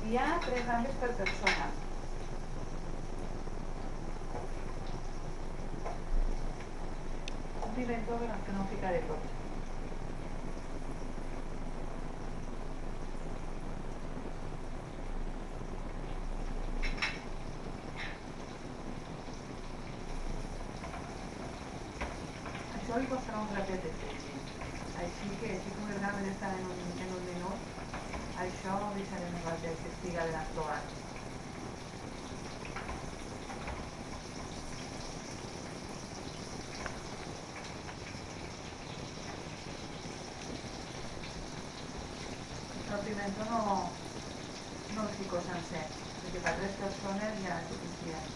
Hi ha 3 gambes per persona. Un pimentó que no ficaré tot. Això li costarà un ratet de fregir. Així que si tu les gambes estan en un minut, això ho deixarem un ratet que estiga ben estovat. El pimentó no el fico sencer, perquè per 3 persones ja és suficient.